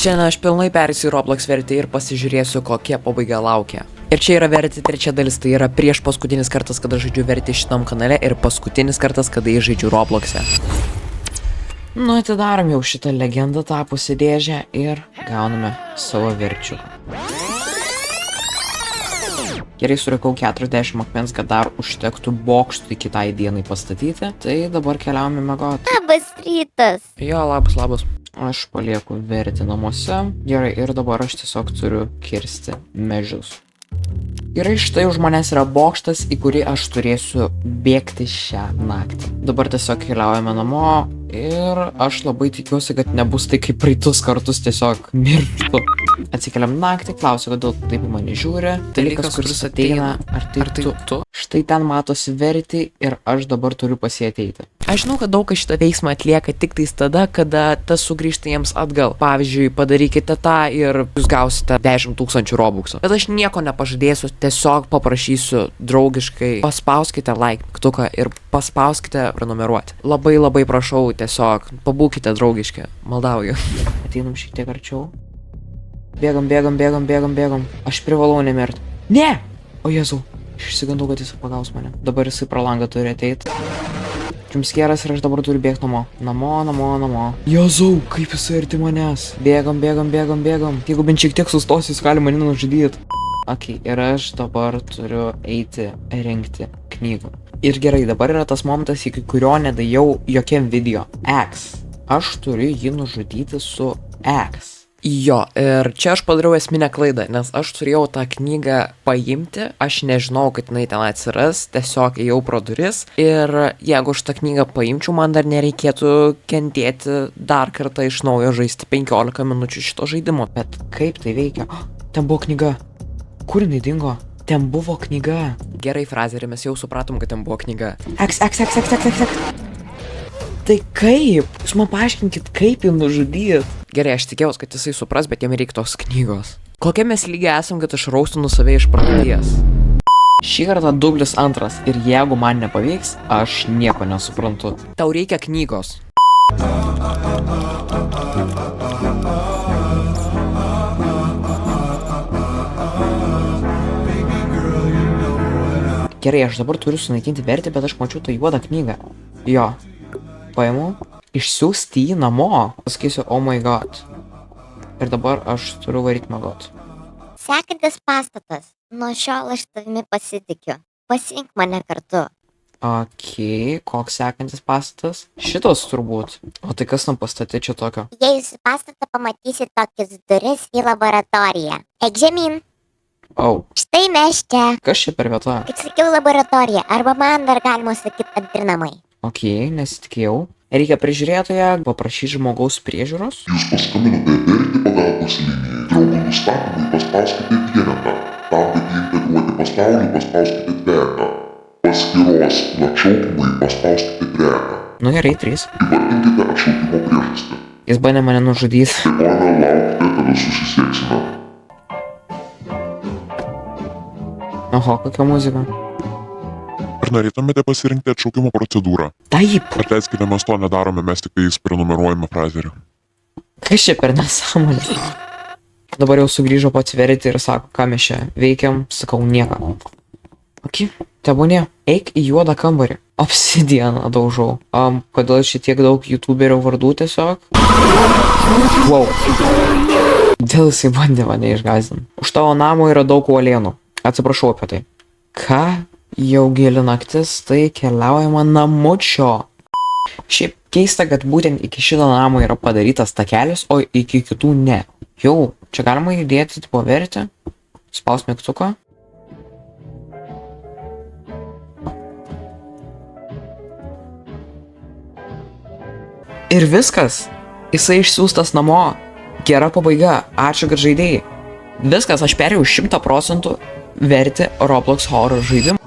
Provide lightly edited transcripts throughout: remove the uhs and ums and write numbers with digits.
Šiandien aš pilnai perėsiu į Roblox vertį ir pasižiūrėsiu, kokia pabaiga laukia. Ir čia yra vertį trečia dalis, tai yra prieš paskutinis kartas, kada žaidžiu vertį šitam kanale ir paskutinis kartas, kada jį žaidžiu Roblox'e. Nu, atidarom jau šitą legendą tapusi dėžę ir gauname savo verčių. Gerai, surikau 40 akmens, kad dar užtektų bokštui kitai dienai pastatyti, tai dabar keliaujame miegoti. Labas rytas. Jo, labas. Aš palieku vertį namuose. Gerai, ir dabar aš tiesiog turiu kirsti medžius. Gerai, štai už manęs yra bokštas, į kurį aš turėsiu bėgti šią naktį. Dabar tiesiog keliaujame namo ir aš labai tikiuosi, kad nebus tai kaip praeitus kartus tiesiog mirštu. Atsikeliam naktį, klausiu, kodėl taip į mane žiūri. Dalykas, kuris ateina, ar tai tu? Štai ten matosi vertį ir aš dabar turiu pas jį ateiti. Aš žinau, kad daug kas šitą veiksmą atlieka tik tais tada, kada tas sugrįžta jiems atgal. Pavyzdžiui, padarykite tą ir jūs gausite 10 000 robuxų. Bet aš nieko nepažadėsiu, tiesiog paprašysiu draugiškai. Paspauskite like mygtuką ir paspauskite prenumeruoti. Labai prašau, tiesiog pabūkite draugiški. Maldauju. Ateinam šiek tiek arčiau. Bėgam. Aš privalau nemirti. Ne! O Jėzau, išsigandau, kad jis pagaus mane. Dabar jisai pro langą turi ateiti. Jumpscare'as ir aš dabar turiu bėgti namo. Namo. Jėzau, kaip jisai arti manęs. Bėgam. Jeigu bent šiek tiek sustosiu, jis gali mane nužudyti. Ok, ir aš dabar turiu eiti rinkti knygų. Ir gerai, dabar yra tas momentas, iki kurio nedėjau jokiam video. X. Aš turiu jį nužudyti su X. Jo, ir čia aš padariau esminę klaidą, nes aš turėjau tą knygą paimti, aš nežinau, kad jinai ten atsiras, tiesiog ėjau pro duris ir jeigu aš tą knygą paimčiau, man dar nereikėtų kentėti dar kartą iš naujo žaisti 15 minučių šito žaidimo. Bet kaip tai veikia? Ten buvo knyga. Kur jinai dingo? Ten buvo knyga. Gerai, Frazeri, mes jau supratom, kad ten buvo knyga. X. Tai kaip? Jūs man paaiškinkit, kaip jį nužudyt? Gerai, aš tikėjausi, kad jisai supras, bet jam reikia tos knygos. Kokie mes lygiai esam, kad aš raustinu save iš praeities? Šį kartą dublis antras ir jeigu man nepavyks, aš nieko nesuprantu. Tau reikia knygos. Gerai, aš dabar turiu sunaikinti vertį, bet aš mačiau tą juodą knygą. Jo. Paimu, išsiųsti jį namo. Pasakysiu, oh my god. Ir dabar aš turiu varyti miegot. Sekantis pastatas. Nuo šiol aš tavimi pasitikiu. Pasink mane kartu. Ok, koks sekantis pastatas? Šitas turbūt. O tai kas tam pastate čia tokio? Jei jūs į pastatą pamatysit tokias duris į laboratoriją. Eik žemyn. Au. Štai mes čia. Kas čia per vieta? Kaip sakiau, laboratorija. Arba man dar galima sakyti antri namai. Ok, nesitikėjau. Reikia prižiūrėtoją, paprašyti žmogaus priežiūros. Jūs paskambinote vertį pagalbos linijai. Draugų nustatymui paspauskite vienetą. Tam, kad integruoti pasaulį, paspauskite dvejetą. Paskyros atšaukimui paspauskite trejetą. Nu gerai, 3. Įvardinkite atšaukimo priežastį. Jis bandė mane nužudyti. Mane laukite, kada susisieksime. Oho, kokia muzika. Ar norėtumėte pasirinkti atšaukimo procedūrą? Taip. Atleiskite, mes to nedarome, mes tik tais prenumeruojame Frazerį. Kas čia per nesąmonė? Dabar jau sugrįžo pats vertį ir sako, ką mes čia veikiam, sakau nieko. Ok, tebūnė, eik į juodą kambarį. Obsidianą daužau. Kodėl šitiek daug youtuberių vardų tiesiog? Wow. Dėl jisai bandė mane išgąsdinti. Už tavo namo yra daug uolienų. Atsiprašau apie tai. Ką? Jau gili naktis, tai keliaujama namučio. Šiaip keista, kad būtent iki šito namo yra padarytas takelis, o iki kitų ne. Jau, čia galima judėti, tipo verti. Spaus mygtuką. Ir viskas. Jisai išsiųstas namo. Gera pabaiga. Ačiū, kad žaidėjai. Viskas, aš perėjau 100% verti Roblox horror žaidimą.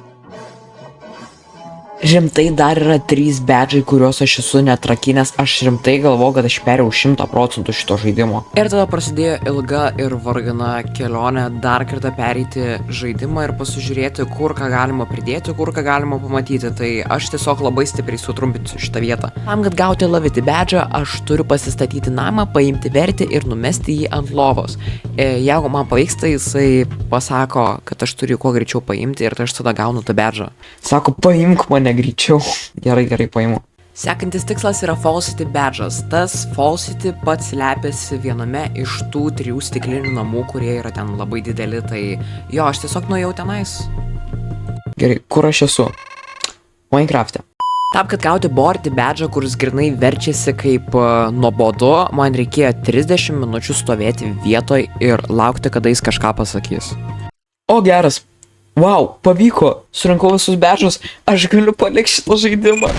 Rimtai dar yra 3 bedžai, kuriuos aš esu netrakinęs, aš rimtai galvoju, kad aš perėjau 100% šito žaidimo. Ir tada prasidėjo ilga ir vargana kelionė dar kartą pereiti žaidimą ir pasižiūrėti, kur ką galima pridėti, kur ką galima pamatyti. Tai aš tiesiog labai stipriai sutrumpinsiu šitą vietą. Tam, kad gauti laviti bedžą, aš turiu pasistatyti namą, paimti vertį ir numesti jį ant lovos. Jeigu man pavyksta, jisai pasako, kad aš turiu kuo greičiau paimti ir aš tada gaunu tą bedžą. Sako, paimk mane greičiau. Gerai, paimu. Sekantis tikslas yra Falsity Badge'as. Tas Falsity pats slepiasi viename iš tų 3 stiklinių namų, kurie yra ten labai dideli, tai jo, aš tiesiog nuėjau tenais. Gerai, kur aš esu? Minecraft'e. Tam, kad gauti Borty Badge'ą, kuris grinai verčiasi kaip nuobodu, man reikėjo 30 minučių stovėti vietoj ir laukti, kada jis kažką pasakys. O, geras. Wow, pavyko, surinkau visus bedžus, aš galiu palikti šitą žaidimą.